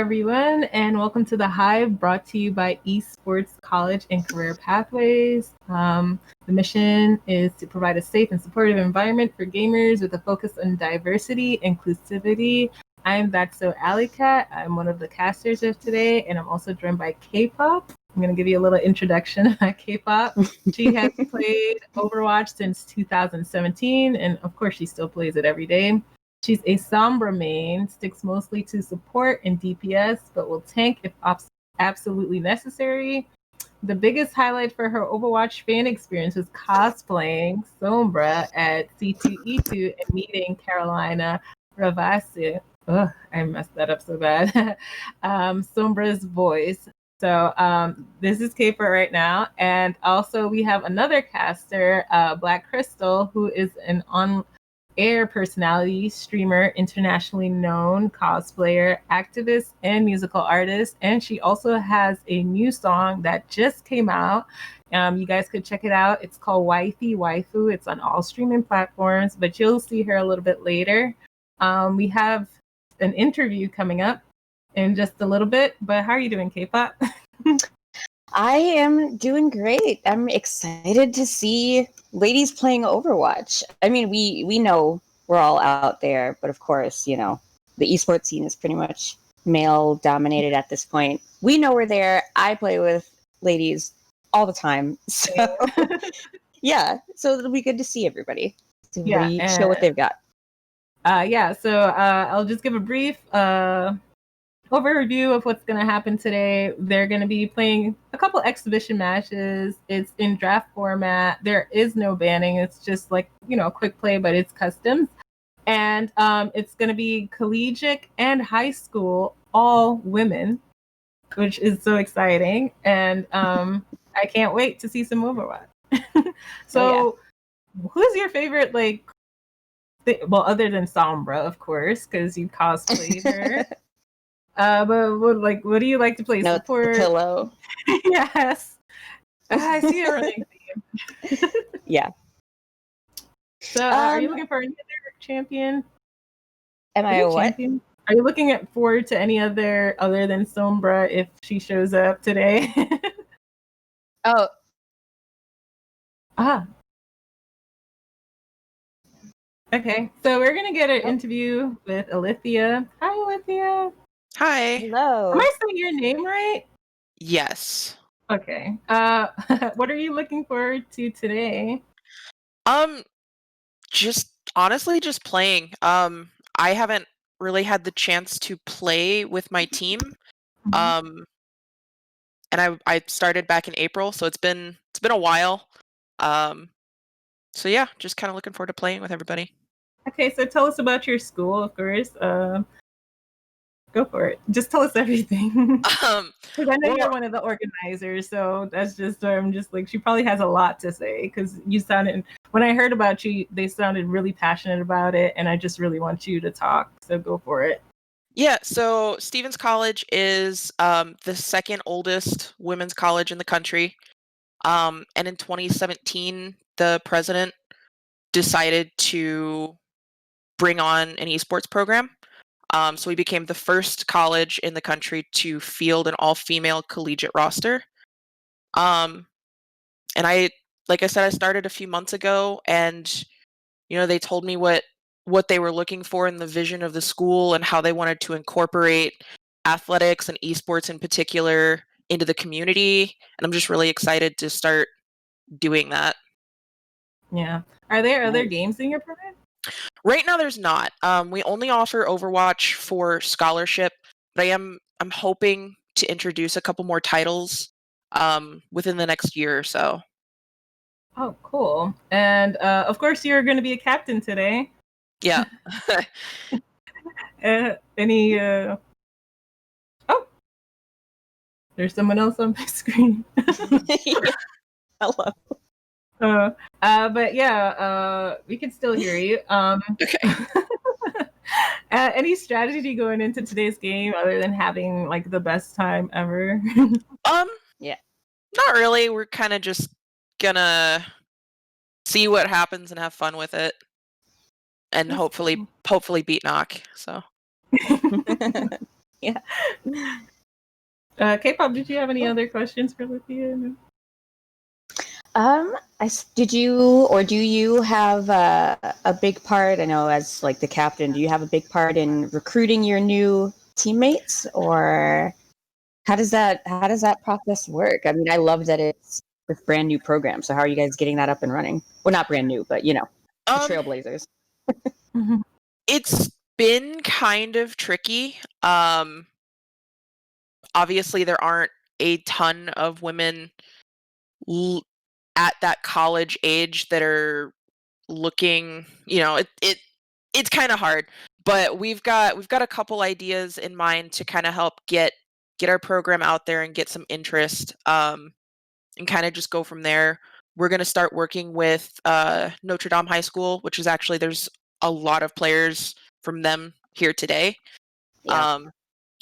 everyone, and welcome to the Hive, brought to you by Esports College and Career Pathways. The mission is to provide a safe and supportive environment for gamers with a focus on diversity, inclusivity. I'm Baxo Alicat. I'm one of the casters of today, and I'm also joined by K-pop. I'm going to give you a little introduction about K-pop. She has played Overwatch since 2017, and of course, she still plays it every day. She's a Sombra main, sticks mostly to support and DPS, but will tank if absolutely necessary. The biggest highlight for her Overwatch fan experience was cosplaying Sombra at C2E2 and meeting Carolina Ravasi. Ugh, I messed that up so bad. Sombra's voice. So this is Kaper right now. And also we have another caster, Black Crystal, who is an on-air personality, streamer, internationally known cosplayer, activist, and musical artist. And she also has a new song that just came out. You guys could check it out. It's called Wifey Waifu. It's on all streaming platforms, but you'll see her a little bit later. We have an interview coming up in just a little bit, but how are you doing, K-pop? I am doing great. I'm excited to see ladies playing Overwatch. I mean, we know we're all out there, but of course, you know, the esports scene is pretty much male dominated at this point. We know we're there. I play with ladies all the time. So yeah, so it'll be good to see everybody. Everybody show what they've got. So I'll just give a brief overview of what's going to happen today. They're going to be playing a couple exhibition matches. It's in draft format. There is no banning. It's just like, you know, quick play, but it's customs. And it's going to be collegiate and high school, all women, which is so exciting. And I can't wait to see some Overwatch. Who's your favorite, like, well, other than Sombra, of course, because you cosplayed her. But what do you like to play? No, Support? the pillow. Yes. I see a running theme. Yeah. So, are you looking for another champion? Am I a what? Champion? Are you looking forward to any other than Sombra if she shows up today? Oh. Okay, so we're gonna get an interview with Alithia. Hi, Alithia. Hi. Hello. Am I saying your name right? Yes. Okay. What are you looking forward to today? Just honestly just playing. I haven't really had the chance to play with my team. And I started back in April, so it's been a while. So yeah, just kind of looking forward to playing with everybody. Okay, so tell us about your school, of course. Go for it. Just tell us everything. Because I know you're one of the organizers, so that's just I'm just like, she probably has a lot to say. Because you sounded, when I heard about you, they sounded really passionate about it, and I just really want you to talk. So go for it. Yeah, so Stevens College is the second oldest women's college in the country. And in 2017, the president decided to bring on an esports program. So we became the first college in the country to field an all-female collegiate roster. And like I said, I started a few months ago, and you know, they told me what they were looking for in the vision of the school and how they wanted to incorporate athletics and esports in particular into the community. And I'm just really excited to start doing that. Yeah. Are there other games in your program? Right now, there's not. We only offer Overwatch for scholarship, but I'm hoping to introduce a couple more titles within the next year or so. Oh, cool. And of course, you're going to be a captain today. Yeah. Any? Oh, there's someone else on my screen. Hello. But yeah, we can still hear you. Okay. Any strategy going into today's game other than having like the best time ever? Yeah. Not really. We're kind of just gonna see what happens and have fun with it, and hopefully beat Knock. So. Yeah. K-pop, did you have any other questions for Lithia? Did you or do you have a big part? I know as like the captain, do you have a big part in recruiting your new teammates, or how does that process work? I mean, I love that it's a brand new program. So how are you guys getting that up and running? Well, not brand new, but the trailblazers. It's been kind of tricky. Obviously, there aren't a ton of women at that college age that are looking. It's kind of hard, but we've got a couple ideas in mind to kind of help get our program out there and get some interest, and kind of just go from there. We're going to start working with Notre Dame High School, which is actually there's a lot of players from them here today. Yeah.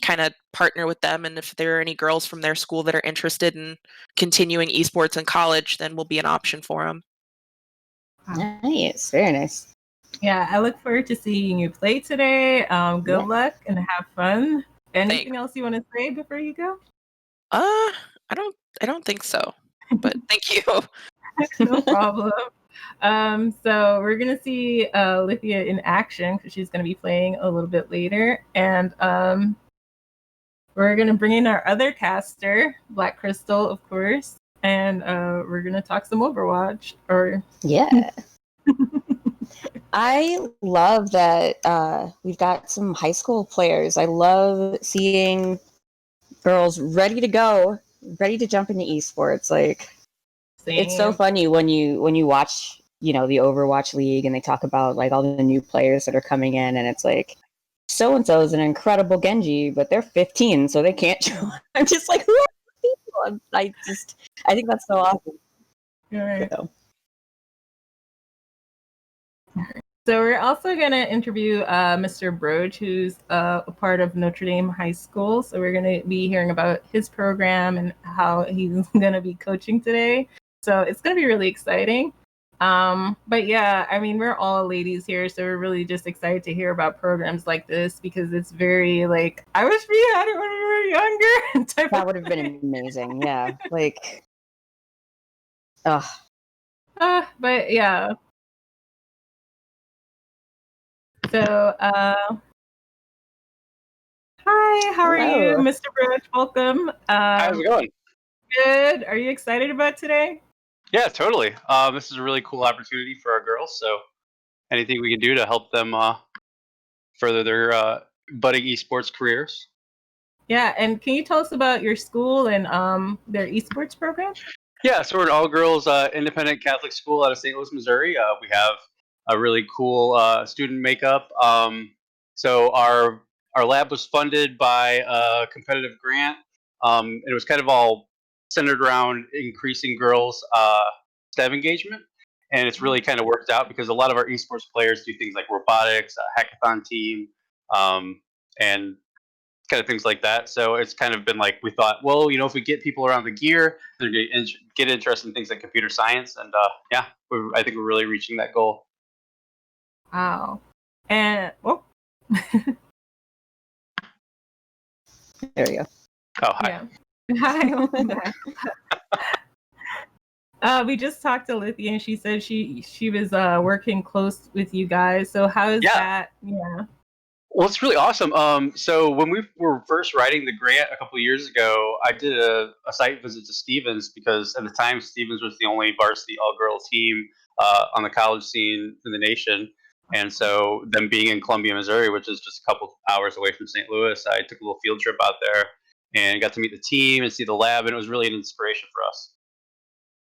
Kind of partner with them, and if there are any girls from their school that are interested in continuing esports in college, then we'll be an option for them. Nice, very nice. Yeah, I look forward to seeing you play today. Good luck and have fun. Anything else you want to say before you go? I don't think so. But thank you. No problem. So we're gonna see Lithia in action because she's gonna be playing a little bit later, and we're gonna bring in our other caster, Black Crystal, of course, and we're gonna talk some Overwatch. Yeah. I love that we've got some high school players. I love seeing girls ready to go, ready to jump into esports. Like, it's so funny when you watch, the Overwatch League, and they talk about like all the new players that are coming in, and it's like, so and so is an incredible Genji, but they're 15, so they can't join. I'm just like, who are these people? I think that's so awesome. Right. So we're also going to interview Mr. Broge, who's a part of Notre Dame High School. So we're going to be hearing about his program and how he's going to be coaching today. So it's going to be really exciting. But yeah, I mean, we're all ladies here, so we're really just excited to hear about programs like this because it's very like, I wish we had it when we were younger. That would have been amazing. Yeah. Like, ugh. But yeah. So, hi, how are you, Mr. Broge? Welcome. How's it going? Good. Are you excited about today? Yeah, totally. This is a really cool opportunity for our girls. So anything we can do to help them further their budding esports careers. Yeah, and can you tell us about your school and their esports program? Yeah, so we're an all-girls independent Catholic school out of St. Louis, Missouri. We have a really cool student makeup. So our lab was funded by a competitive grant. It was kind of all centered around increasing girls' STEM engagement, and it's really kind of worked out because a lot of our esports players do things like robotics, a hackathon team, and kind of things like that. So it's kind of been like we thought, well, if we get people around the gear, they're going to get interested in things like computer science, and I think we're really reaching that goal. Wow. And there we go. Oh, hi. Yeah. Hi. We just talked to Lithia, and she said she was working close with you guys. So how is that? Yeah. Well, it's really awesome. So when we were first writing the grant a couple of years ago, I did a site visit to Stevens because at the time Stevens was the only varsity all-girl team on the college scene in the nation. And so them being in Columbia, Missouri, which is just a couple hours away from St. Louis, I took a little field trip out there and got to meet the team and see the lab, and it was really an inspiration for us.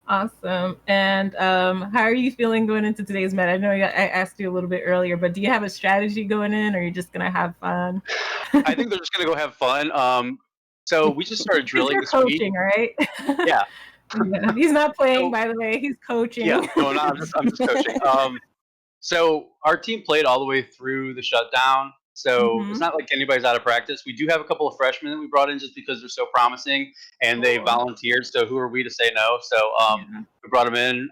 Awesome. And how are you feeling going into today's met? I know I asked you a little bit earlier, but do you have a strategy going in, or are you just going to have fun? I think they're just going to go have fun. So we just started drilling this coaching, week. Right? Yeah. Yeah. He's not playing, by the way. He's coaching. Yeah, no, I'm just coaching. So our team played all the way through the shutdown. So it's not like anybody's out of practice. We do have a couple of freshmen that we brought in just because they're so promising, and they volunteered. So who are we to say no? So we brought them in.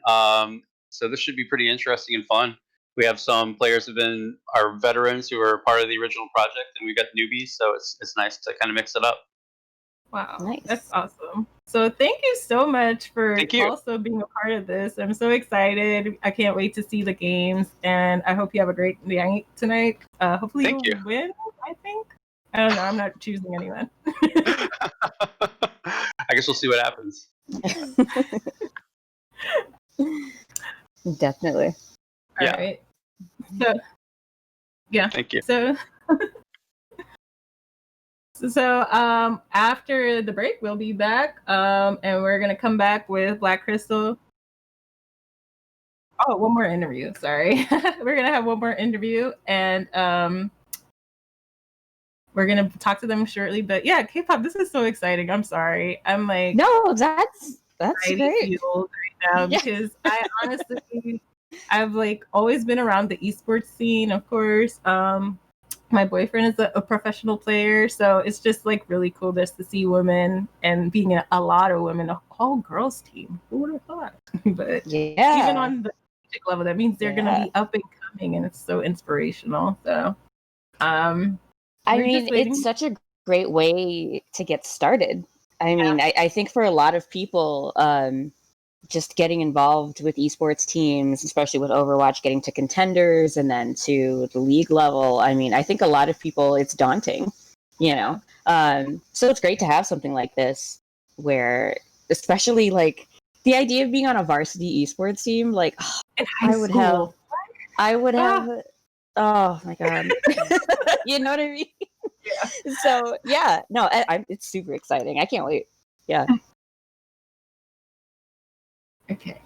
So this should be pretty interesting and fun. we have some players who've been our veterans who are part of the original project, and we've got newbies. So it's nice to kind of mix it up. Wow, Nice. that's awesome. So thank you so much for Thank you. also being a part of this. I'm so excited. I can't wait to see the games, and I hope you have a great night tonight. Hopefully Thank you. win, I think. I don't know. I'm not choosing anyone. I guess we'll see what happens. Definitely. All Yeah. right. So, yeah. Thank you. So after the break, we'll be back, and we're gonna come back with Black Crystal. Oh, one more interview. Sorry, we're gonna have one more interview, and we're gonna talk to them shortly. But yeah, K-pop, this is so exciting. I'm sorry, I'm like No, that's great. fueled right now because I honestly, I've like always been around the esports scene, of course. My boyfriend is a professional player, so it's just like really cool just to see women and being a lot of women, a whole girls team. Who would have thought? But Yeah. even on the strategic level, that means they're gonna be up and coming, and it's so inspirational. So, I we're mean, just waiting. it's such a great way to get started. I mean, I think for a lot of people, just getting involved with esports teams, especially with Overwatch, getting to contenders and then to the league level. I mean, I think a lot of people, it's daunting, you know? So it's great to have something like this where, especially like the idea of being on a varsity esports team, like In high school. I would have, oh my God. You know what I mean? Yeah. So yeah, no, it's super exciting. I can't wait. Yeah. Okay.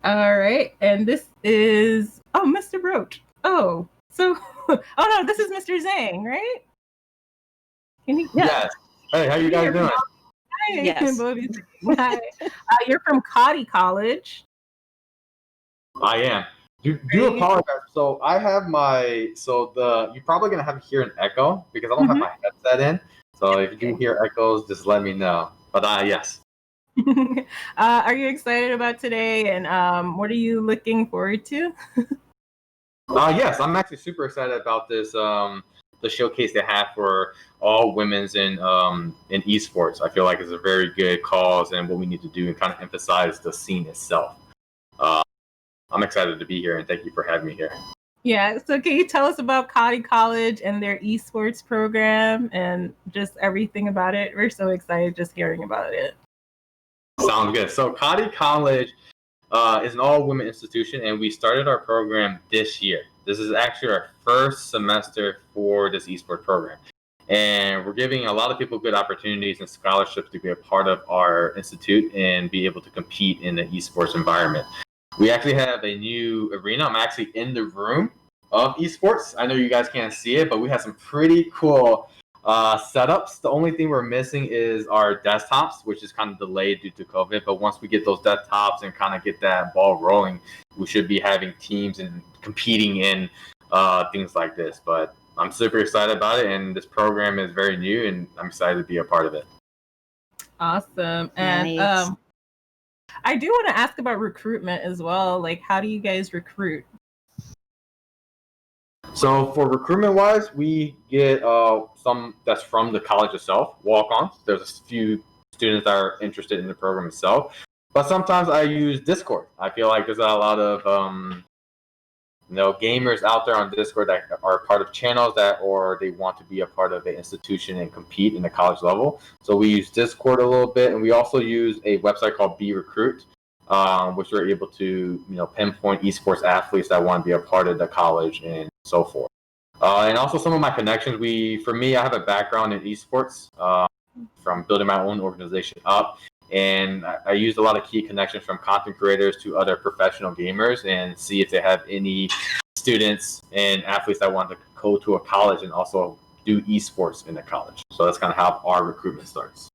All right, and this is Mr. Roach. Oh, so no, this is Mr. Zhang, right? Can you? Yes. Hey, how you guys doing? Hi. Yes. Hi. You're from Cottey College. I am. Do apologize. So I have you're probably gonna have to hear an echo because I don't have my headset in. So if you do hear echoes, just let me know. But yes. Are you excited about today? And what are you looking forward to? Yes, I'm actually super excited about this. The showcase they have for all women's in esports. I feel like it's a very good cause and what we need to do and kind of emphasize the scene itself. I'm excited to be here and thank you for having me here. Yeah, so can you tell us about Cottey College and their esports program and just everything about it? We're so excited just hearing about it. Sounds good. So Cottey College is an all-women institution, and we started our program this year. This is actually our first semester for this esports program. And we're giving a lot of people good opportunities and scholarships to be a part of our institute and be able to compete in the esports environment. We actually have a new arena. I'm actually in the room of esports. I know you guys can't see it, but we have some pretty cool setups. The only thing we're missing is our desktops, which is kind of delayed due to COVID. But once we get those desktops and kind of get that ball rolling, we should be having teams and competing in things like this. But I'm super excited about it, and this program is very new, and I'm excited to be a part of it. Awesome. And Nice. I do want to ask about recruitment as well. Like, how do you guys recruit? So for recruitment wise, we get some that's from the college itself, walk-ons. There's a few students that are interested in the program itself, but sometimes I use Discord. I feel like there's a lot of gamers out there on Discord that are part of channels or they want to be a part of an institution and compete in the college level. So we use Discord a little bit, and we also use a website called Be Recruit, which we're able to pinpoint esports athletes that want to be a part of the college and so forth. And also some of my connections. I have a background in esports from building my own organization up. And I used a lot of key connections from content creators to other professional gamers and see if they have any students and athletes that want to go to a college and also do esports in the college. So that's kind of how our recruitment starts.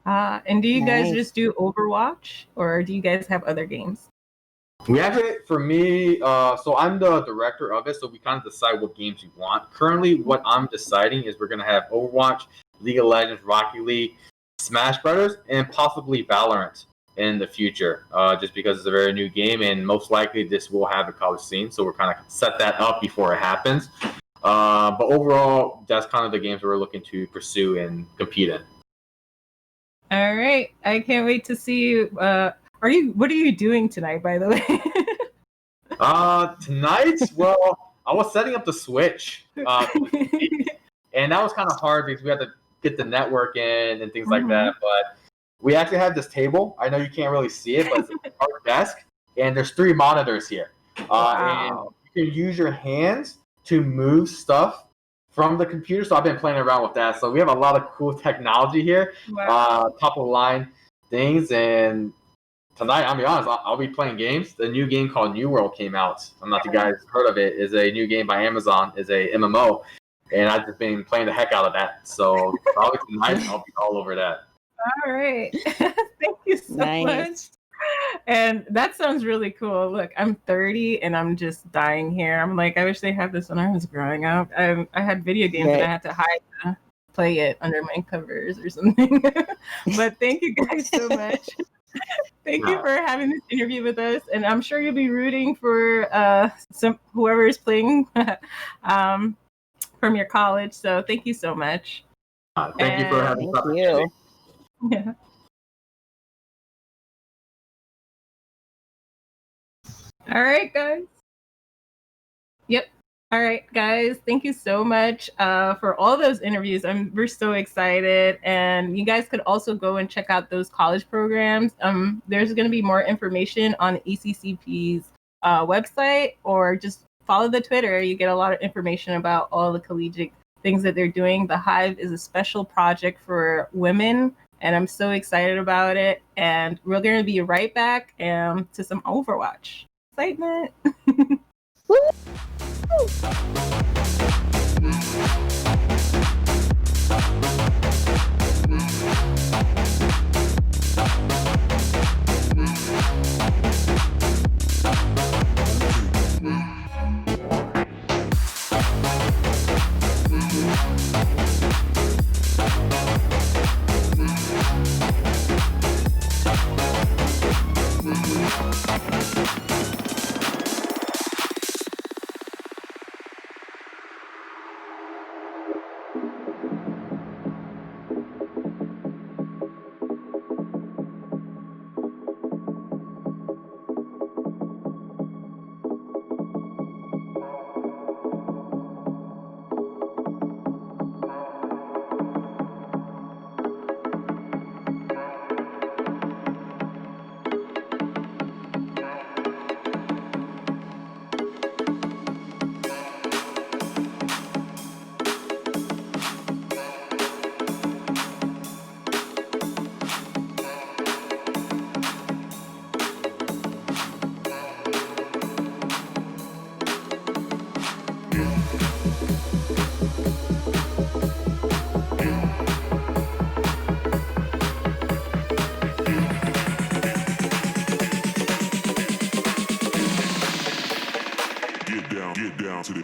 And do you guys Nice. just do Overwatch, or do you guys have other games? We actually, for me, so I'm the director of it, so we kind of decide what games we want. Currently, what I'm deciding is we're going to have Overwatch, League of Legends, Rocket League, Smash Brothers, and possibly Valorant in the future, just because it's a very new game, and most likely this will have a college scene. So we're kind of set that up before it happens. But overall, that's kind of the games we're looking to pursue and compete in. All right, I can't wait to see you. What are you doing tonight, by the way? Tonight, well, I was setting up the Switch, and that was kind of hard because we had to get the network in and things like that. But we actually have this table. I know you can't really see it, but it's our desk, and there's 3 monitors here. Wow. And you can use your hands to move stuff from the computer. So I've been playing around with that. So we have a lot of cool technology here, top of the line things. And tonight, I'll be honest, I'll be playing games. The new game called New World came out. I'm not sure if you guys heard of it. It's a new game by Amazon. It's a MMO. And I've just been playing the heck out of that. So probably tonight, I'll be all over that. All right. Thank you so much. And that sounds really cool. Look, I'm 30 and I'm just dying here. I'm like, I wish they had this when I was growing up. I had video games and I had to hide to play it under my covers or something. But thank you guys so much. Thank you for having this interview with us. And I'm sure you'll be rooting for whoever is playing from your college. So thank you so much. Thank you for having me. Yeah. All right, guys. Yep. All right, guys. Thank you so much for all those interviews. We're so excited, and you guys could also go and check out those college programs. There's going to be more information on ECCP's website, or just follow the Twitter. You get a lot of information about all the collegiate things that they're doing. The Hive is a special project for women, and I'm so excited about it. And we're going to be right back to some Overwatch. Excitement. Woo!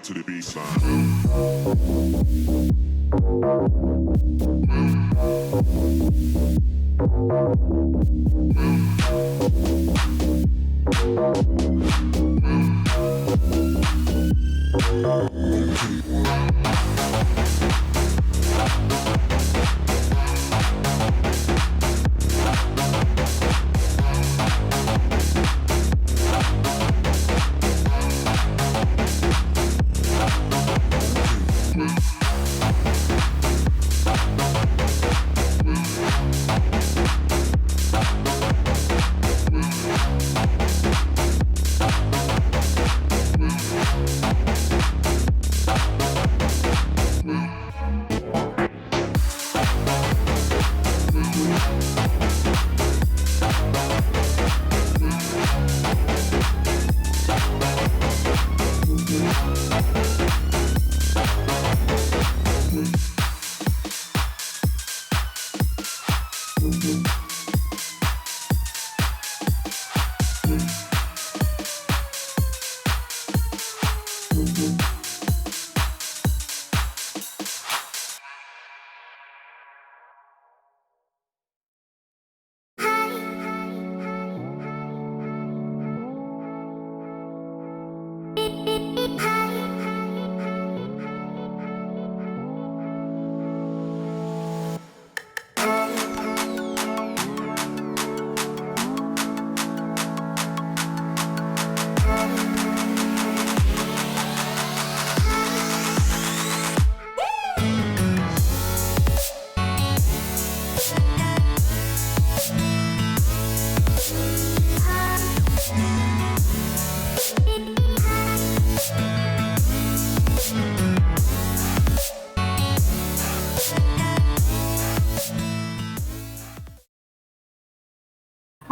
To the baseline.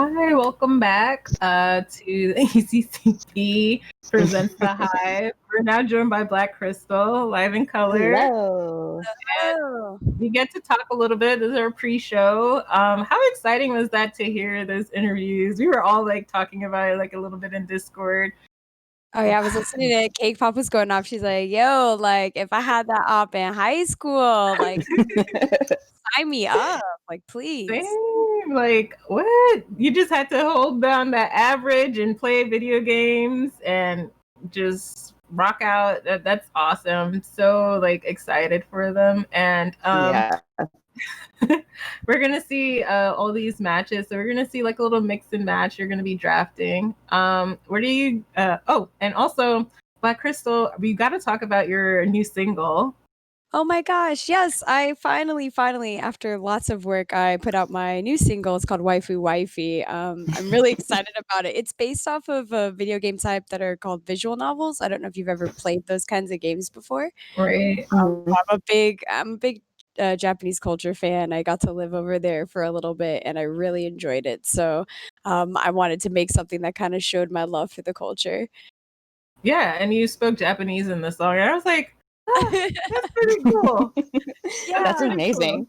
Hi, welcome back to the ECCP Presents the Hive. We're now joined by Black Crystal, live in color. Hello. Oh. We get to talk a little bit. This is our pre-show. How exciting was that to hear those interviews? We were all like talking about it like a little bit in Discord. Oh yeah, I was listening to Cake Pop was going off. She's like, "Yo, like if I had that op in high school, like sign me up, like please." Same. Like, what? You just had to hold down that average and play video games and just rock out. That's awesome. So like excited for them. And Yeah. we're gonna see all these matches. So we're gonna see like a little mix and match. You're gonna be drafting. Where do you? Oh, and also Black Crystal, we got to talk about your new single. Oh my gosh, yes! I finally, after lots of work, I put out my new single. It's called "Waifu Wifey." I'm really excited about it. It's based off of a video game type that are called visual novels. I don't know if you've ever played those kinds of games before. Right. Mhm. I'm a big Japanese culture fan. I got to live over there for a little bit, and I really enjoyed it. So, I wanted to make something that kind of showed my love for the culture. Yeah, and you spoke Japanese in the song, and I was like, oh, that's pretty cool. Yeah, That's pretty amazing.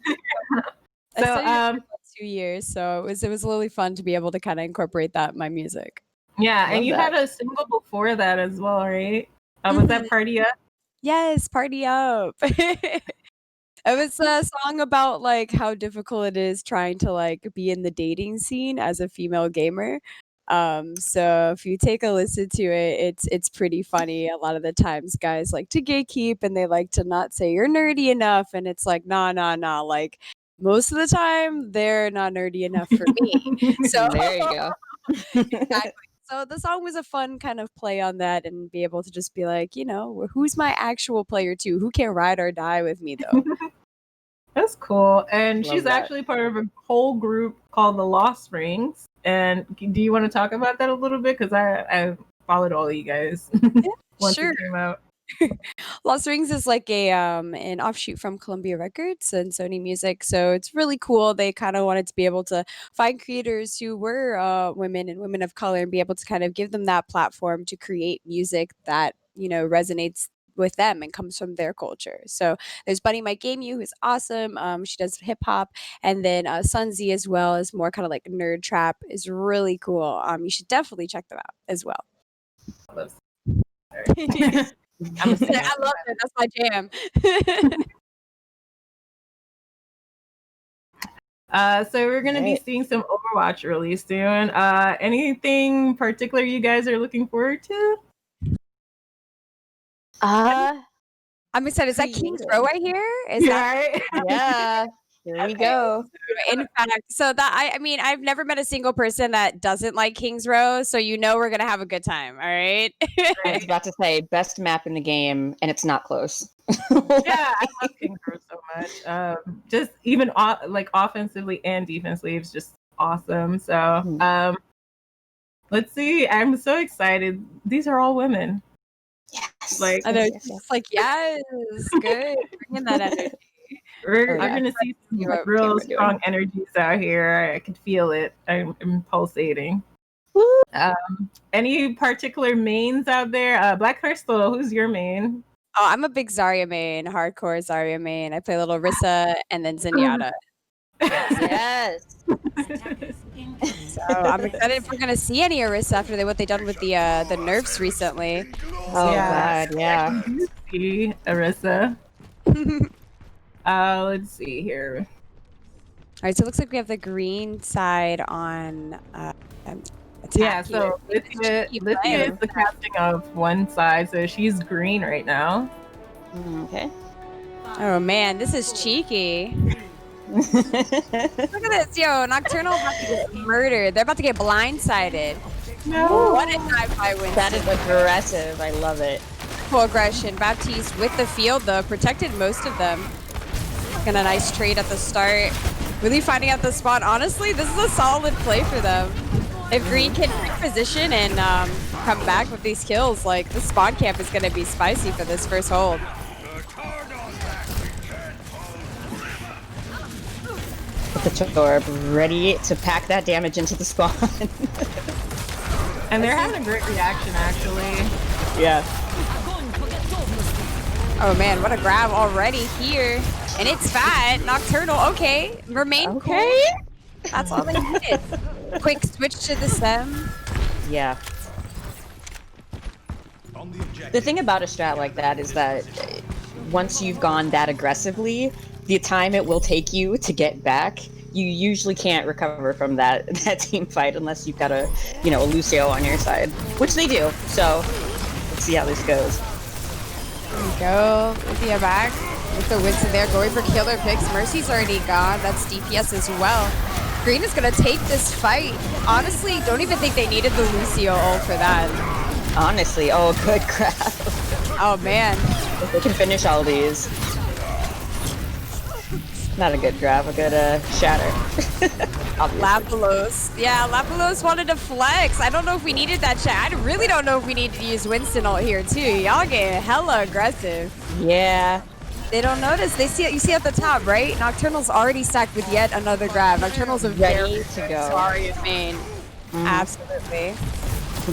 I So, studied it for about 2 years, so it was really fun to be able to kind of incorporate that in my music. yeah, Love and you that. had a single before that as well, right? Was that Party Up? Yes, party up. It was a song about like how difficult it is trying to like be in the dating scene as a female gamer. So if you take a listen to it, it's pretty funny. A lot of the times guys like to gatekeep and they like to not say you're nerdy enough, and it's like nah. Like most of the time they're not nerdy enough for me. So There you go. exactly. So the song was a fun kind of play on that and be able to just be like, who's my actual player too? Who can ride or die with me though? That's cool. And Love she's that. actually part of a whole group called the Lost Rings. And do you want to talk about that a little bit? Because I followed all of you guys once Sure. it came out. Lost Rings is like a an offshoot from Columbia Records and Sony Music, so it's really cool. They kind of wanted to be able to find creators who were women and women of color and be able to kind of give them that platform to create music that resonates with them and comes from their culture. So there's Bunny My Game You, who's awesome. She does hip hop, and then Sunzi as well is more kind of like nerd trap. Is really cool. You should definitely check them out as well. I'm a singer. I love it. That's my jam. So we're gonna be Right. seeing some Overwatch really soon. Anything particular you guys are looking forward to? I'm excited. Is that King's Creative. Row right here? Is that right? Yeah. Here we go. in fact? So that I mean, I've never met a single person that doesn't like King's Row, so we're gonna have a good time. All right. I was about to say best map in the game, and it's not close. Yeah, I love King Crow so much. Just even like offensively and defensively, it's just awesome. So, let's see. I'm so excited. These are all women. Yes. Like, I know. Yes, It's yes. just like yes, good. Bringing that energy. we're yeah. gonna see some See like, what real we're doing. strong energies out here. I can feel it. I'm pulsating. Woo. Any particular mains out there? Black Crystal, who's your main? Oh, I'm a big Zarya main, hardcore Zarya main. I play a little Rissa and then Zenyatta. Yes. So I'm excited if we're gonna see any Orisa after what they done with the nerfs recently. Oh Yeah. God, yeah. See, Arissa. Let's see here. All right, so it looks like we have the green side on Yeah, attack so here. Lithia is the casting of one side, so she's green right now. Okay. Oh man, this is cheeky. Look at this, yo, Nocturnal about to get murdered. They're about to get blindsided. No. What a time by Winston. That is aggressive. I love it. Full aggression. Baptiste with the field though, protected most of them. Got a nice trade at the start. Really finding out the spot. Honestly, this is a solid play for them. If Green can reposition and come back with these kills, like the spawn camp is going to be spicy for this first hold. with the Torb, ready to pack that damage into the spawn. And they're having a great reaction, actually. Yeah. Oh man, what a grab already here. And it's fat. Nocturnal, okay. Remain Okay. cool. That's all they needed. Quick switch to the Sem. Yeah. The thing about a strat like that is that once you've gone that aggressively, the time it will take you to get back, you usually can't recover from that team fight unless you've got a Lucio on your side, which they do. So let's see how this goes. There we go. Lucia back with the Winston there, going for killer picks. Mercy's already gone. That's DPS as well. Green is gonna take this fight. Honestly, don't even think they needed the Lucio ult for that. Honestly, oh, good grab. Oh man. If they can finish all these. Not a good grab, a good shatter. Lapelos. Yeah, Lapelos wanted to flex. I don't know if we needed that chat. I really don't know if we need to use Winston ult here too. Y'all get hella aggressive. Yeah. They don't notice. They see it. You see at the top, right? Nocturnal's already stacked with yet another grab. Nocturnal's a Ready to go. Sorry, main. Absolutely.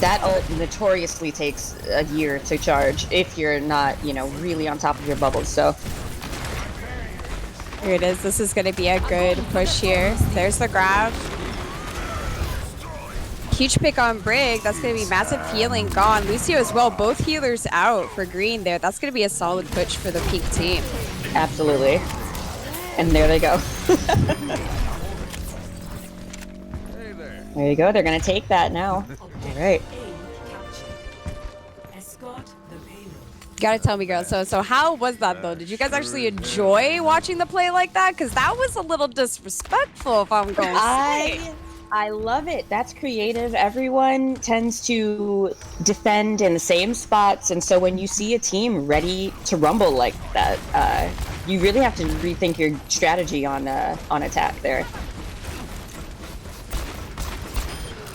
That ult notoriously takes a year to charge if you're not, really on top of your bubbles. So here it is. This is going to be a good push here. There's the grab. Huge pick on Brig. That's going to be massive healing gone. Lucio as well. Both healers out for green there. That's going to be a solid push for the pink team. absolutely. And there they go. There you go. They're going to take that now. All right. You gotta tell me, girl. So how was that though? Did you guys actually enjoy watching the play like that? Because that was a little disrespectful, if I'm going to say. I love it. That's creative. Everyone tends to defend in the same spots, and so when you see a team ready to rumble like that, you really have to rethink your strategy on attack there.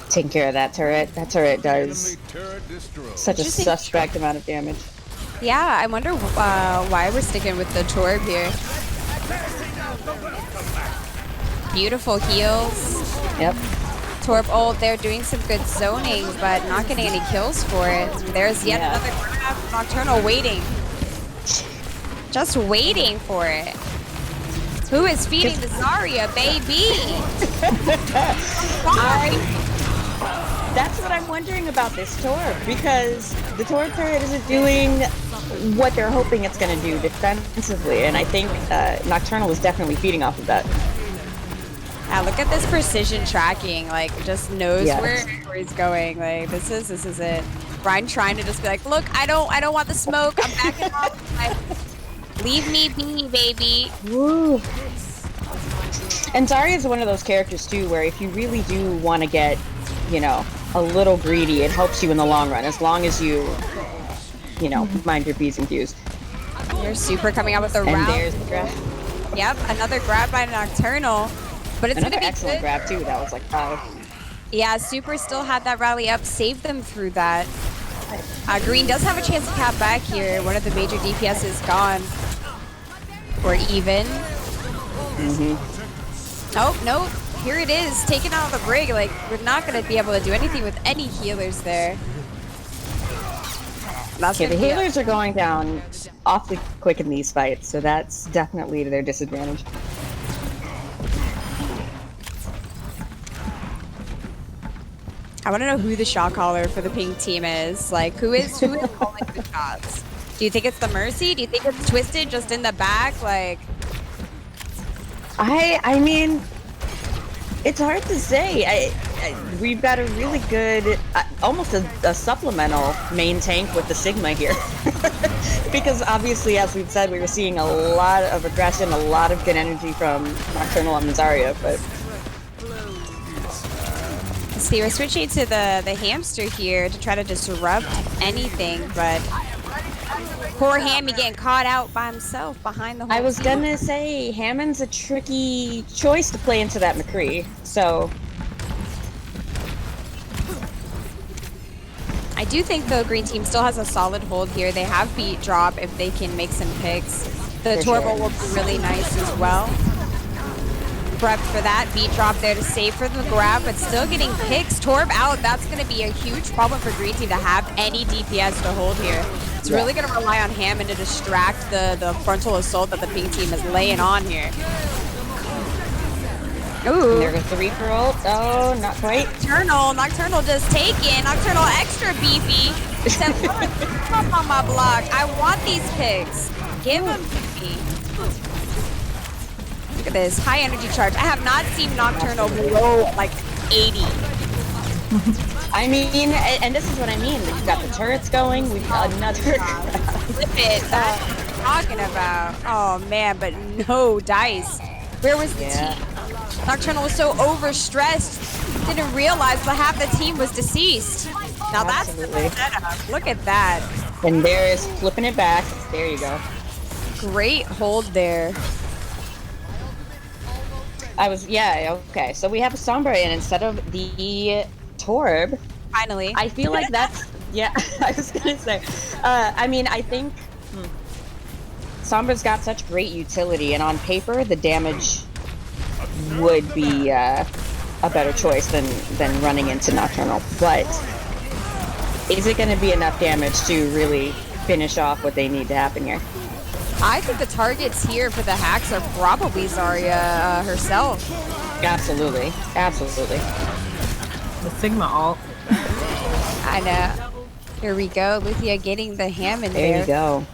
Taking care of that turret. That turret does such a suspect amount of damage. Yeah, I wonder why we're sticking with the Torb here. Beautiful heals. Yep. Torb ult, they're doing some good zoning, but not getting any kills for it. There's yet another grab. Nocturnal waiting. Just waiting for it. Who is feeding the Zarya, baby? That's what I'm wondering about this Torb, because the Torb turret isn't doing what they're hoping it's going to do defensively, and I think Nocturnal is definitely feeding off of that. Look at this precision tracking, like just knows where he's going. Like this is it. Ryan trying to just be like, look, I don't want the smoke. I'm backing off. Like, leave me be, baby. Woo. And Zarya is one of those characters too, where if you really do want to get, a little greedy, it helps you in the long run, as long as you mind your P's and Q's. You're super coming out with the round. And there's the grab. Yep, another grab by Nocturnal. But it's going to be excellent good. grab too. That was like 5. Yeah, Super still had that rally up, saved them through that. Green does have a chance to cap back here. One of the major DPS is gone. Or even. Oh, no. Here it is, taking out the Brig. Like, we're not going to be able to do anything with any healers there. Okay, the healers are going down awfully quick in these fights, so that's definitely to their disadvantage. I want to know who the shot caller for the pink team is. Like, who is calling the shots? Do you think it's the Mercy? Do you think it's Twisted just in the back? Like, I mean, it's hard to say. We've got a really good, almost a supplemental main tank with the Sigma here. Because obviously, as we've said, we were seeing a lot of aggression, a lot of good energy from Nocturnal and Zarya, but... See, we're switching to the hamster here to try to disrupt anything, but poor Hammy getting caught out by himself behind the whole I was gonna say, Hammond's a tricky choice to play into that McCree, so... I do think the green team still has a solid hold here. They have beat drop if they can make some picks. The Torbo will be really nice as well. prepped for that. Beat drop there to save for the grab, but still getting picks. Torb out. That's going to be a huge problem for Green Team to have any DPS to hold here. It's really going to rely on Hammond to distract the frontal assault that the pink team is laying on here. Ooh. There goes the Reaper ult. Oh, not quite. Nocturnal just taken. Nocturnal extra beefy. Said, come on my block. I want these picks. Give them to me. Look at this. High energy charge. I have not seen Nocturnal below like 80. I mean, and this is what I mean. We've got the turrets going. We've got another. Flip it. That's what I'm talking about. Oh man, but no dice. Where was the team? Nocturnal was so overstressed, didn't realize that half the team was deceased. Now that's the setup. Look at that. And there is flipping it back. There you go. Great hold there. Okay. So we have a Sombra in instead of the Torb. Finally. I feel like that's, I was gonna say. I mean, I think Sombra's got such great utility, and on paper, the damage would be a better choice than running into Nocturnal. But is it going to be enough damage to really finish off what they need to happen here? I think the targets here for the hacks are probably Zarya herself. Absolutely. The Sigma ult. I know. Here we go. Luthia getting the Hammond There there. you go.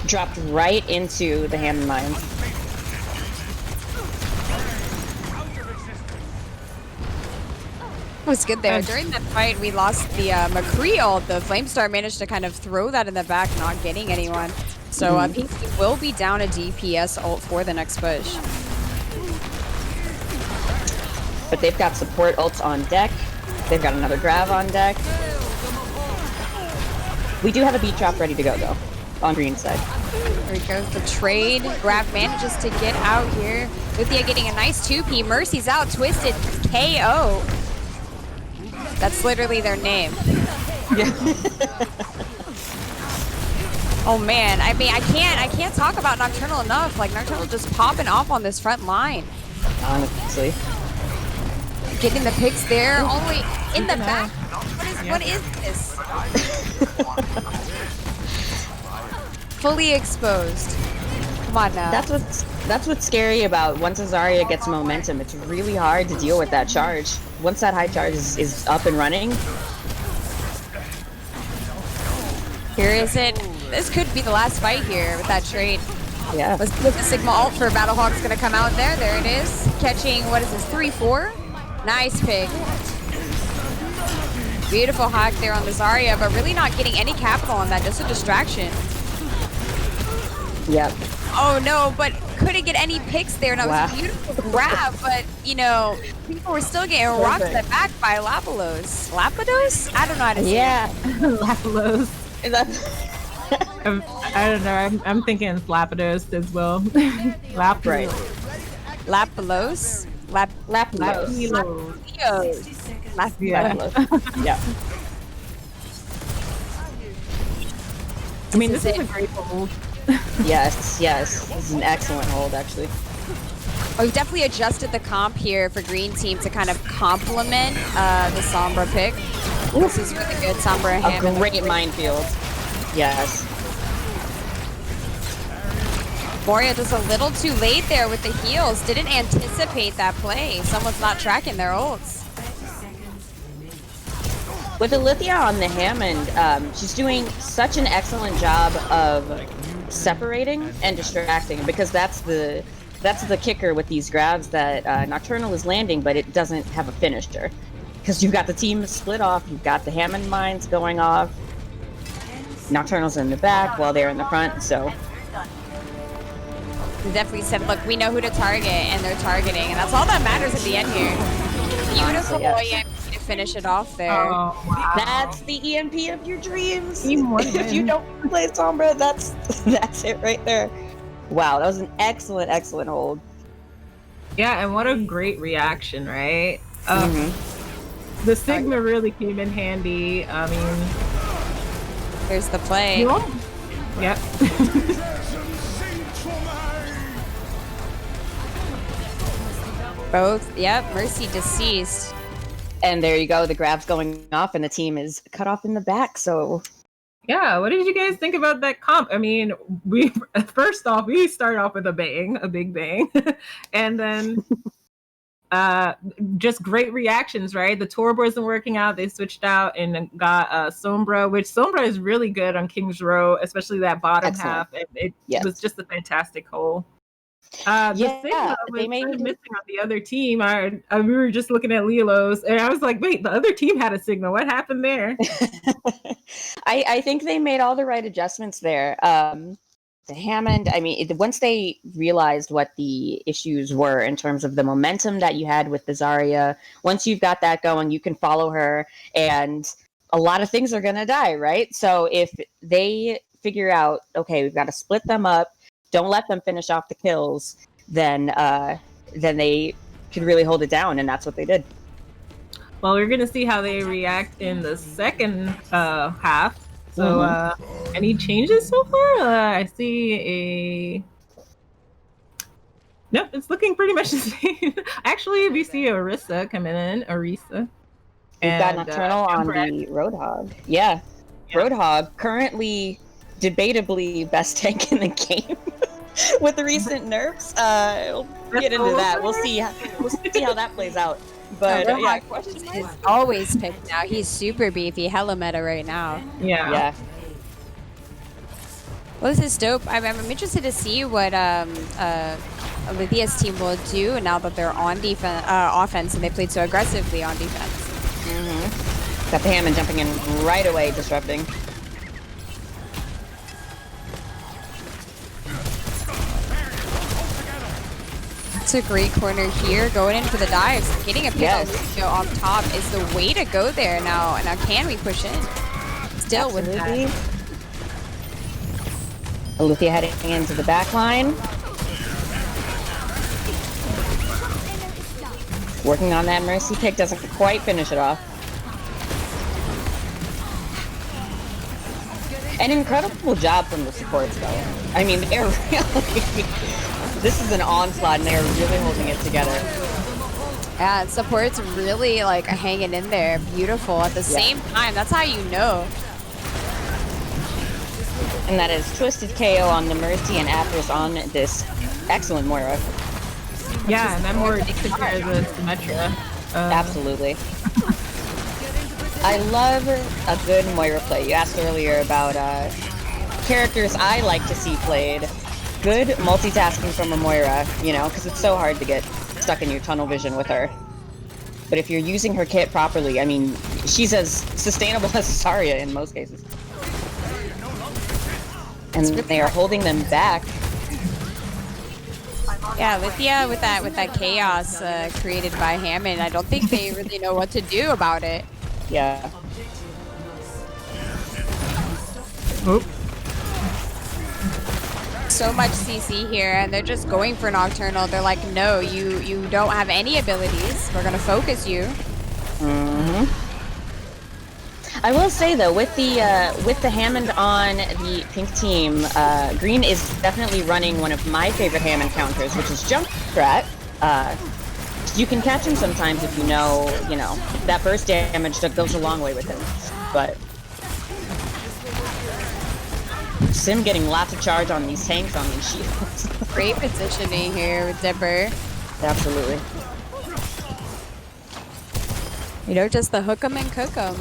Dropped right into the Hammond mines. It was good there. During that fight, we lost the McCree ult. The Flamestar managed to kind of throw that in the back, not getting anyone. So Pink Team will be down a DPS ult for the next push. But they've got support ults on deck. They've got another Grav on deck. We do have a beat drop ready to go, though, on green side. There goes the trade. Grav manages to get out here. Luthia getting a nice 2P. Mercy's out. Twisted KO. That's literally their name. Yeah. Oh man, I mean, I can't talk about Nocturnal enough. Like Nocturnal just popping off on this front line. Honestly. Getting the picks there, only in the back. What is this? Fully exposed. Come on now. That's what's scary about once a Zarya gets momentum. It's really hard to deal with that charge. Once that high charge is up and running. Here is it. This could be the last fight here with that trade. Yeah. Let's put the Sigma ult for Battlehawk's gonna come out there. There it is. Catching, what is this, 3-4? Nice pick. Beautiful hack there on the Zarya, but really not getting any capital on that, just a distraction. Yep. Oh no, but couldn't get any picks there. That was a beautiful grab, but you know, people were still getting rocked in the back by Lapidos. Lapidos? I don't know how to say it. Lapidos. Is that... I don't know. I'm thinking it's Lapidos as well. Lapidos. Right. Lapidos? Lapidos. Lapidos. Yeah. I mean, this is a great hold. Yes. This is an excellent hold, actually. We've definitely adjusted the comp here for Green Team to kind of complement the Sombra pick. This is really good. Sombra and Hammond. A great minefield. Yes. Moria just a little too late there with the heals. Didn't anticipate that play. Someone's not tracking their ults. With Alithia on the Hammond, she's doing such an excellent job of separating and distracting, because that's the kicker with these grabs that Nocturnal is landing, but it doesn't have a finisher. Because you've got the team split off, you've got the Hammond mines going off, Nocturnal's in the back while they're in the front, so... They definitely said, look, we know who to target, and they're targeting, and that's all that matters at the end here. Beautiful EMP to finish it off there. Oh, wow. That's the EMP of your dreams! Team If you don't play Sombra, that's it right there. Wow, that was an excellent hold. Yeah, and what a great reaction, right? The Sigma really came in handy. I mean... Here's the play. Yep. Both. Yep. Mercy deceased. And there you go. The grab's going off, and the team is cut off in the back. So Yeah, what did you guys think about that comp? I mean, we first off we started off with a big bang, and then just great reactions, right? The Torb wasn't working out. They switched out and got Sombra, which Sombra is really good on King's Row, especially that bottom Excellent. half. It Yes. was just a fantastic hole. The Sigma was they made kind of missing on the other team. We were just looking at Lilo's, and I was like, wait, the other team had a Sigma. What happened there? I think they made all the right adjustments there. The Hammond, I mean, once they realized what the issues were in terms of the momentum that you had with the Zarya, once you've got that going, you can follow her, and a lot of things are going to die, right? So if they figure out, okay, we've got to split them up, don't let them finish off the kills, then they could really hold it down, and that's what they did. Well, we're gonna see how they react in the second half. So, any changes so far? I see no, it's looking pretty much the same. Actually, we see Orisa coming in. Orisa. We've got Nocturnal on the Roadhog. Yeah. Roadhog, currently debatably best tank in the game with the recent nerfs. We'll get into that. We'll see how that plays out. But yeah, question is always picked now. He's super beefy, hella meta right now. Yeah. Well, this is dope. I'm interested to see what Lithia's team will do now that they're on offense and they played so aggressively on defense. Got the Hammond jumping in right away, disrupting. It's a great corner here, going in for the dives, getting a pick on top is the way to go there now. Now can we push in? Still with that. Alethea heading into the back line. Working on that Mercy pick, doesn't quite finish it off. An incredible job from the supports, though. I mean, they're really... This is an onslaught, and they're really holding it together. Yeah, support's really, like, hanging in there. Beautiful. At the same time, that's how you know. And that is Twisted KO on the Mercy and Apris on this excellent Moira. Yeah, and that Moira takes care of the Symmetra. Absolutely. I love a good Moira play. You asked earlier about characters I like to see played. Good multitasking from a Moira, you know, because it's so hard to get stuck in your tunnel vision with her. But if you're using her kit properly, I mean, she's as sustainable as Zarya in most cases. And they are holding them back. Yeah, Lithia with that chaos created by Hammond, I don't think they really know what to do about it. Yeah. Oop. So much CC here, and they're just going for Nocturnal. They're like, no, you don't have any abilities. We're gonna focus you. I will say though, with the Hammond on the pink team, green is definitely running one of my favorite Hammond counters, which is Jump Threat. You can catch him sometimes if you know that burst damage that goes a long way with him. But Sim getting lots of charge on these tanks, on these shields. Great positioning here with Dipper. Absolutely. You know, just the hook 'em and cook 'em.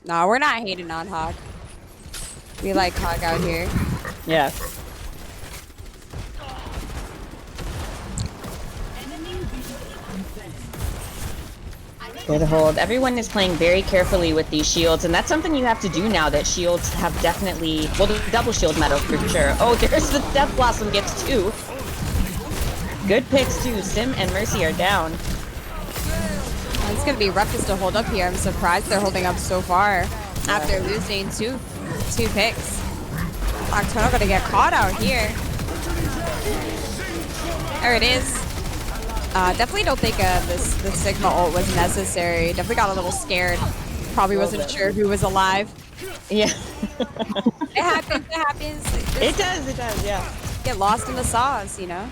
No, we're not hating on Hog. We like Hog out here. Yeah. Good hold. Everyone is playing very carefully with these shields, and that's something you have to do now that shields have definitely... Well, the double shield meta for sure. Oh, there's the Death Blossom gets two. Good picks too. Sim and Mercy are down. It's gonna be rough just to hold up here. I'm surprised they're holding up so far after losing two picks. Nocturnal gonna get caught out here. There it is. Definitely don't think the Sigma ult was necessary. Definitely got a little scared. Probably wasn't sure who was alive. Yeah. It happens. It does, yeah. Get lost in the sauce, you know?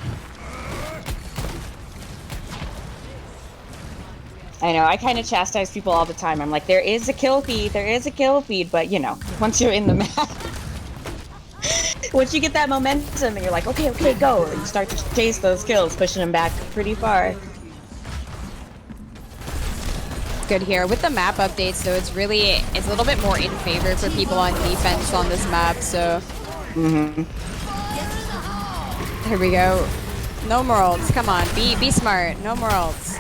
I know. I kind of chastise people all the time. I'm like, there is a kill feed, but you know, once you're in the map, once you get that momentum, and you're like, okay, go, and you start to chase those kills, pushing them back pretty far. Good here with the map updates, so it's a little bit more in favor for people on defense on this map. So, here we go. No more ults. Come on, be smart. No more ults.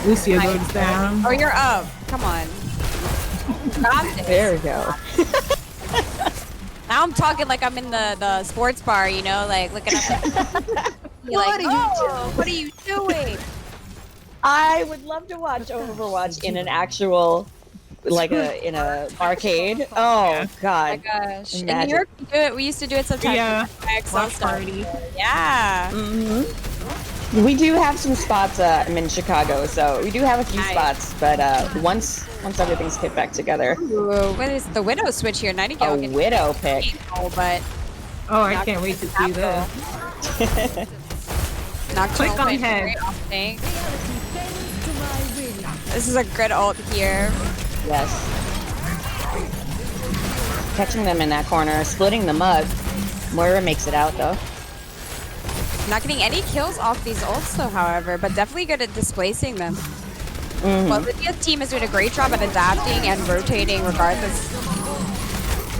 Lucio goes down. Oh, you're up. Come on. There we go. Now I'm talking like I'm in the sports bar, you know, like looking up. What are you doing? I would love to watch Overwatch in an actual, in a arcade. Oh God! Oh my gosh! Imagine. In New York, we used to do it sometimes. Yeah, Watch party. Yeah. We do have some spots. I'm in Chicago, so we do have a few spots. But once everything's hit back together. Ooh, what is the Widow switch here? Nightingale. A Widow pick. But I can't wait to see this. Click on head. This is a good ult here. Yes. Catching them in that corner, splitting the mug. Moira makes it out though. Not getting any kills off these ults though, however, but definitely good at displacing them. Well, Lydia's team is doing a great job at adapting and rotating regardless.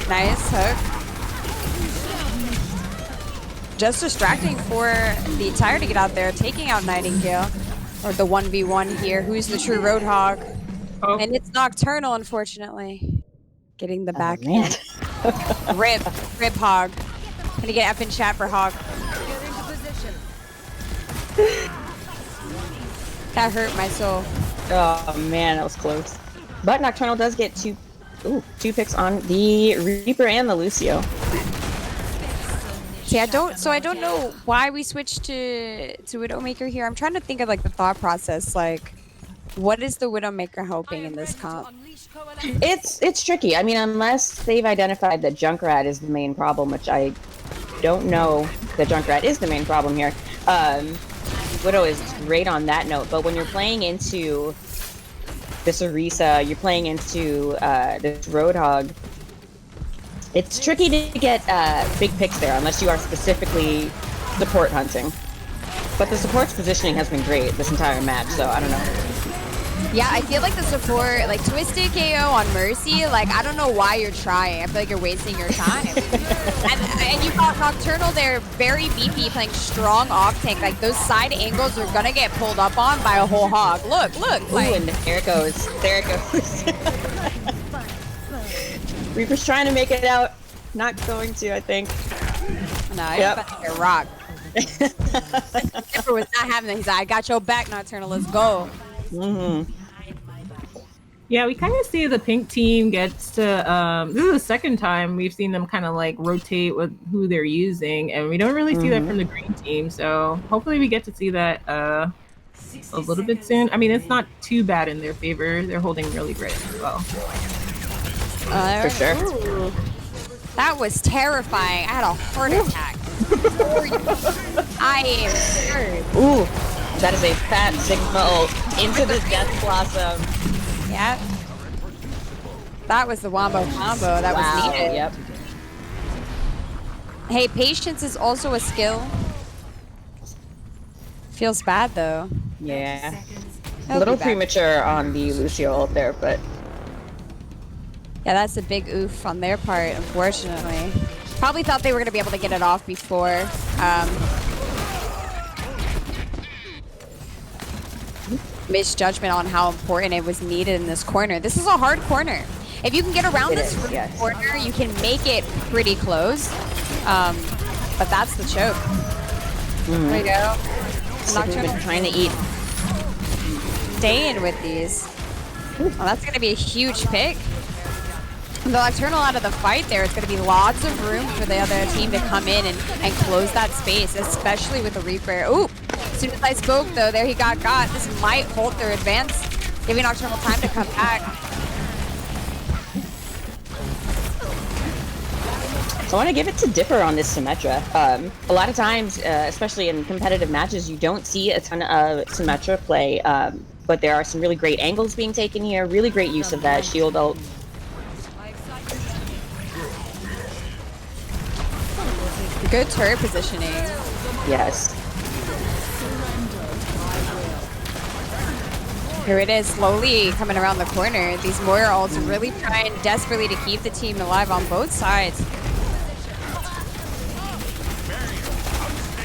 Nice hook. Just distracting for the Tire to get out there, taking out Nightingale. Or the 1v1 here. Who's the true Roadhog? Oh. And it's Nocturnal, unfortunately. Getting the back. Man. Rip Hog. Gonna get F in chat for Hog. That hurt my soul. Oh man, that was close. But Nocturnal does get two picks on the Reaper and the Lucio. See, I don't know why we switched to Widowmaker here. I'm trying to think of like the thought process. Like, what is the Widowmaker helping in this comp? It's tricky. I mean, unless they've identified that Junkrat is the main problem, which I don't know that Junkrat is the main problem here. Widow is great on that note, but when you're playing into this Orisa, you're playing into this Roadhog, it's tricky to get big picks there unless you are specifically support hunting. But the support's positioning has been great this entire match, so I don't know. Yeah, I feel like the support, like Twisted KO on Mercy, like I don't know why you're trying. I feel like you're wasting your time. and you got Nocturnal there, very BP, playing strong off tank. Like those side angles are gonna get pulled up on by a whole hog. Look. Like, ooh, and there it goes. Reaper's trying to make it out. Not going to, I think. No, he's about to get rocked. Reaper was not having that. He's like, I got your back, Nocturnal. Let's go. Yeah, we kind of see the pink team gets to, this is the second time we've seen them kind of like rotate with who they're using, and we don't really see that from the green team, so hopefully we get to see that a little bit soon. I mean, it's not too bad in their favor. They're holding really great as well. For sure. Ooh. That was terrifying. I had a heart attack. I am scared. Ooh, that is a fat Sigma ult into the Death Blossom. Yep. That was the Wombo combo that was needed. Yep. Hey, patience is also a skill. Feels bad though. Yeah. A little premature on the Lucio ult there, but yeah, that's a big oof on their part, unfortunately. Probably thought they were going to be able to get it off before. Misjudgment on how important it was needed in this corner. This is a hard corner. If you can get around this corner, you can make it pretty close. But that's the choke. There you go. Nocturnal trying to eat. Staying with these. Oh, that's going to be a huge pick. The Nocturnal out of the fight there, it's going to be lots of room for the other team to come in and close that space, especially with the Reaper. Ooh, as soon as I spoke though, there he got. This might hold their advance, giving Nocturnal time to come back. So I want to give it to Dipper on this Symmetra. A lot of times, especially in competitive matches, you don't see a ton of Symmetra play, but there are some really great angles being taken here, really great use of that shield ult. Good turret positioning. Yes. Here it is, slowly coming around the corner. These Moira ults are really trying desperately to keep the team alive on both sides.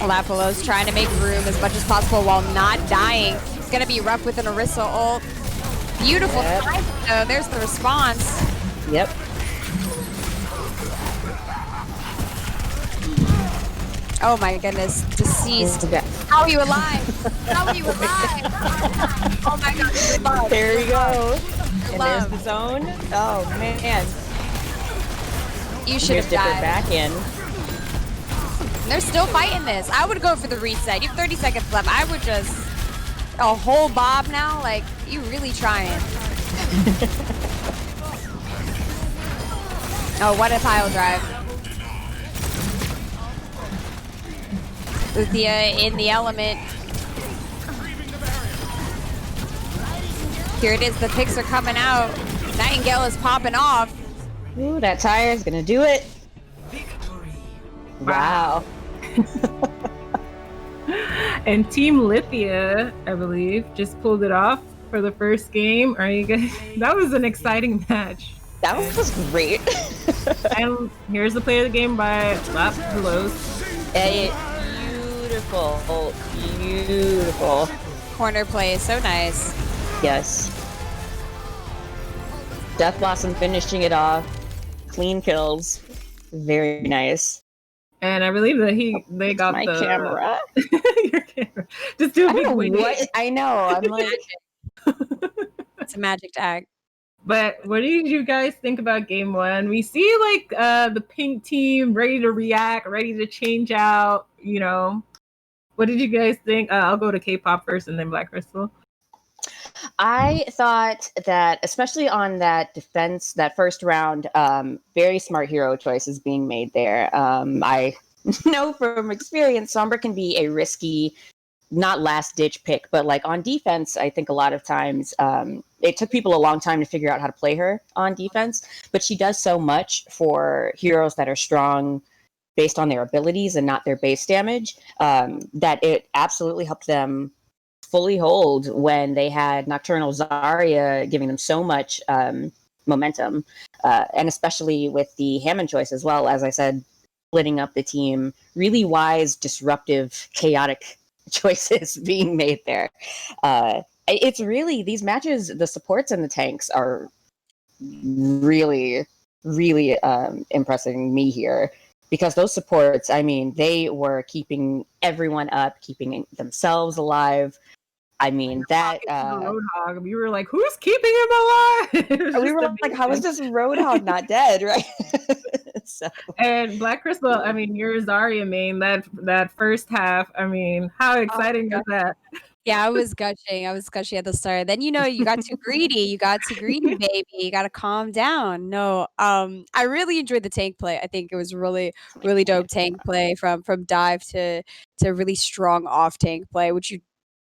Lapalo's trying to make room as much as possible while not dying. It's gonna be rough with an Orisa ult. Beautiful time, though. There's the response. Yep. Oh my goodness, deceased. How are you alive? How are you alive? Oh my god, there we go. And love. there's the zone. Oh man. You should have died. Back in. They're still fighting this. I would go for the reset. You have 30 seconds left. I would just a whole bob now. Like, you really trying. Oh, what a pile drive. Luthia in the element. Here it is. The picks are coming out. Nightingale is popping off. Ooh, that tire is gonna do it. Wow. And Team Lithia, I believe, just pulled it off for the first game. Are you guys? That was an exciting match. That was great. And here's the play of the game by Lapalo's. Beautiful. Beautiful. Corner play is so nice. Yes. Death Blossom finishing it off. Clean kills. Very nice. And I believe that they got my the camera. Your camera. Just do a big wing. I know. I'm like, It's a magic tag. But what did you guys think about game one? We see like the pink team ready to react, ready to change out. You know, what did you guys think? I'll go to K-pop first, and then Black Crystal. I thought that, especially on that defense, that first round, very smart hero choices being made there. I know from experience, Sombra can be a risky, not last ditch pick, but like on defense, I think a lot of times it took people a long time to figure out how to play her on defense, but she does so much for heroes that are strong based on their abilities and not their base damage, that it absolutely helped them fully hold when they had Nocturnal Zarya giving them so much momentum, and especially with the Hammond choice as well. As I said, splitting up the team, really wise, disruptive, chaotic choices being made there. It's really, these matches, the supports and the tanks are really, really impressing me here. Because those supports, I mean, they were keeping everyone up, keeping themselves alive. I mean, that Roadhog. We were like, "Who's keeping him alive?" We were like, "How is this Roadhog not dead?" Right? So. And Black Crystal, I mean, your Zarya main, that first half. I mean, how exciting is that? Yeah, I was gushing at the start. Then you got too greedy. You got too greedy, baby. You got to calm down. No, I really enjoyed the tank play. I think it was really, really dope tank play from dive to really strong off tank play, which you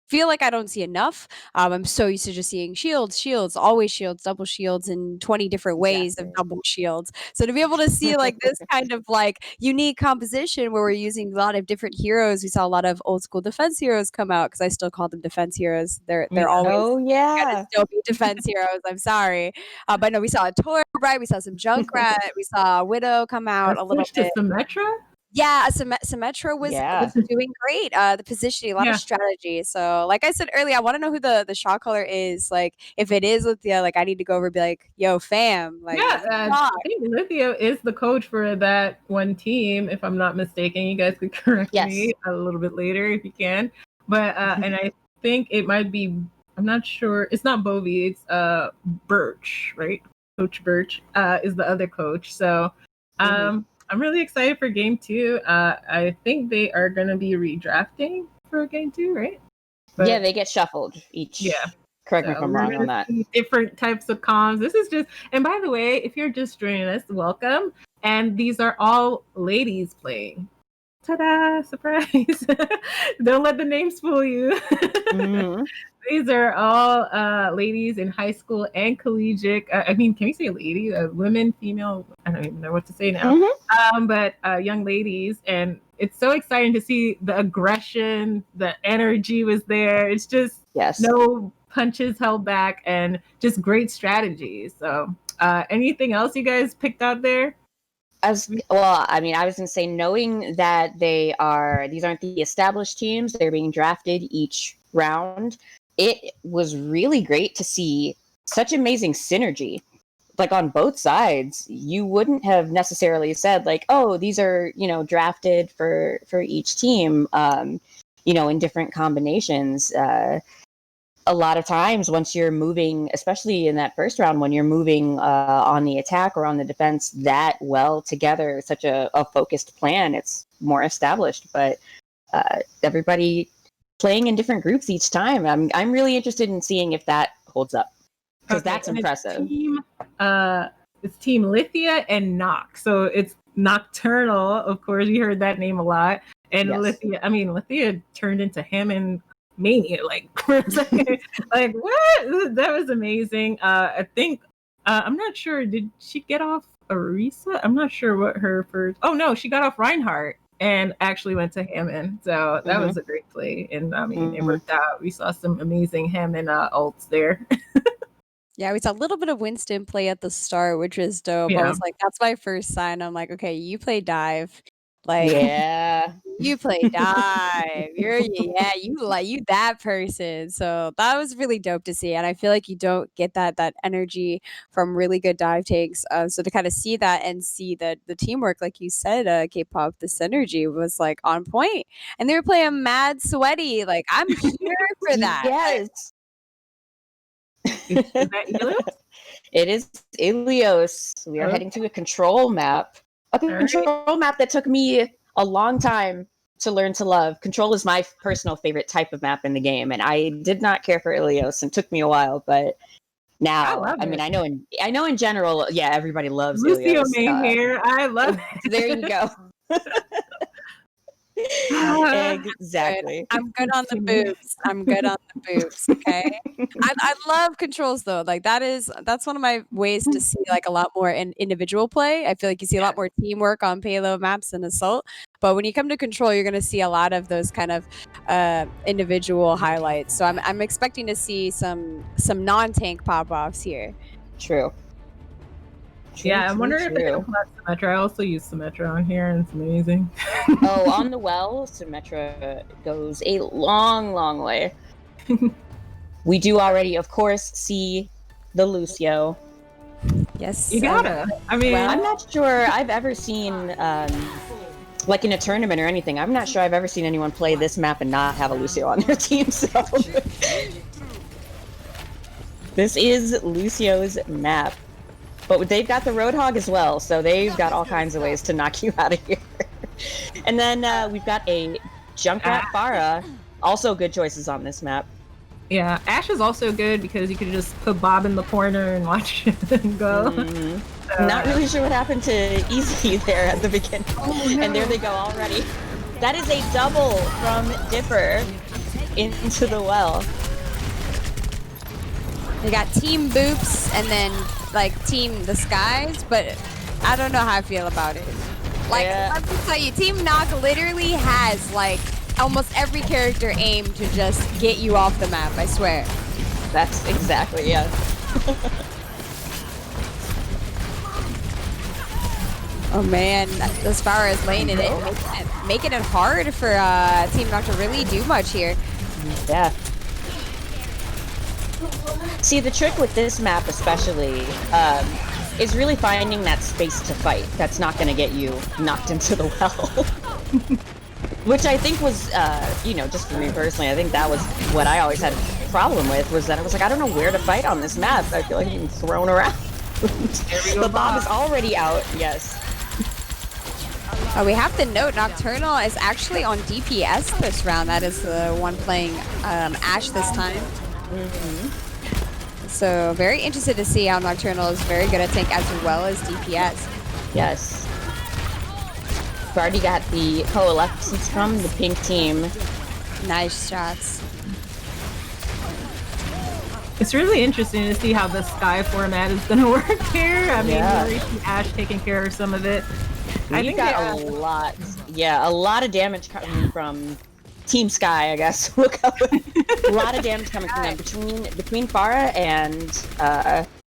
feel like I don't see enough. I'm so used to just seeing shields, always shields, double shields, and 20 different ways of double shields. So to be able to see like this kind of like unique composition where we're using a lot of different heroes, we saw a lot of old school defense heroes come out, because I still call them defense heroes. They're always gotta still be defense heroes. I'm sorry, but no, we saw a Tor, right? We saw some Junkrat, we saw Widow come out a little bit. Symmetra? Yeah, Symmetra was doing great. The positioning, a lot of strategy. So, like I said earlier, I want to know who the shot caller is. Like, if it is Lithia, like I need to go over and be like, "Yo, fam!" Like, I think Lithia is the coach for that one team, if I'm not mistaken. You guys could correct me a little bit later if you can. But and I think it might be. I'm not sure. It's not Bovey. It's Birch, right? Coach Birch is the other coach. So. I'm really excited for game 2. I think they are going to be redrafting for game 2, right? But, yeah, they get shuffled each Correct me if I'm wrong on that. Different types of comms. This is just, and by the way, if you're just joining us, welcome. And these are all ladies playing. Ta-da! Surprise! Don't let the names fool you. Mhm. These are all ladies in high school and collegiate. I mean, can we say lady? Women, female? I don't even know what to say now. But young ladies, and it's so exciting to see the aggression, the energy was there. It's just no punches held back, and just great strategies. So, anything else you guys picked out there? Well, I mean, I was going to say, knowing that these aren't the established teams, they're being drafted each round. It was really great to see such amazing synergy, like on both sides. You wouldn't have necessarily said like, oh, these are, drafted for each team, in different combinations. A lot of times once you're moving, especially in that first round, when you're moving on the attack or on the defense that well together, such a focused plan, it's more established. But everybody playing in different groups each time, I'm really interested in seeing if that holds up, because that's impressive. It's team Lithia and Nox. So it's Nocturnal, of course, you heard that name a lot. And Lithia turned into Hammond Mania, like for a second. Like, what? That was amazing. I think I'm not sure, did she get off Arisa? I'm not sure what her first. Oh no, she got off Reinhardt and actually went to Hammond. So that was a great play. And I mean, it worked out. We saw some amazing Hammond ults there. Yeah, we saw a little bit of Winston play at the start, which was dope. I was like, that's my first sign. I'm like, okay, you play dive. Like, you play dive. You that person. So that was really dope to see. And I feel like you don't get that energy from really good dive takes. So to kind of see that and see that the teamwork, like you said, K-pop, the synergy was like on point. And they were playing mad sweaty. Like, I'm here for that. Yes. Is that Ilios? It is Ilios. We are heading to a control map. A control map that took me a long time to learn to love. Control is my personal favorite type of map in the game, and I did not care for Ilios, and it took me a while, but now, I mean, I know in general, everybody loves Lucio Ilios. main here. I love it. There you go. Exactly. I'm good on the boobs. Okay. I love controls though. Like that's one of my ways to see like a lot more in individual play. I feel like you see a lot more teamwork on payload maps and assault. But when you come to control, you're gonna see a lot of those kind of individual highlights. So I'm expecting to see some non-tank pop-offs here. True. I'm wondering if they're gonna pull out Symmetra. I also use Symmetra on here, and it's amazing. On the well, Symmetra goes a long, long way. We do already, of course, see the Lucio. Yes. You gotta. I mean, I'm not sure I've ever seen, like in a tournament or anything, I'm not sure I've ever seen anyone play this map and not have a Lucio on their team, so... This is Lucio's map. But they've got the Roadhog as well, so they've got all kinds of ways to knock you out of here. And then we've got a Junkrat Pharah. Also good choices on this map. Yeah, Ashe is also good because you could just put Bob in the corner and watch him go. Not really sure what happened to Easy there at the beginning. And there they go already. That is a double from Dipper into the well. They got Team Boops and then like Team the Skies, but I don't know how I feel about it. Like, let me tell you, Team Knock literally has like almost every character aimed to just get you off the map, I swear. That's exactly, Oh man, as far as laning it, making it hard for Team Knock to really do much here. Yeah. See, the trick with this map especially is really finding that space to fight that's not going to get you knocked into the well. Which I think was, just for me personally, I think that was what I always had a problem with, was that I was like, I don't know where to fight on this map. I feel like I'm being thrown around. The bomb is already out, yes. We have to note Nocturnal is actually on DPS this round. That is the one playing Ashe this time. So very interested to see how Nocturnal is very good at tank as well as DPS. Yes. We've already got the coalescence from the pink team. Nice shots. It's really interesting to see how the Sky format is going to work here. I mean, Yeah. we already see Ash taking care of some of it. I We think got they- a lot of damage coming from Team Sky, I guess. Look how a lot of damage coming from them between Pharah and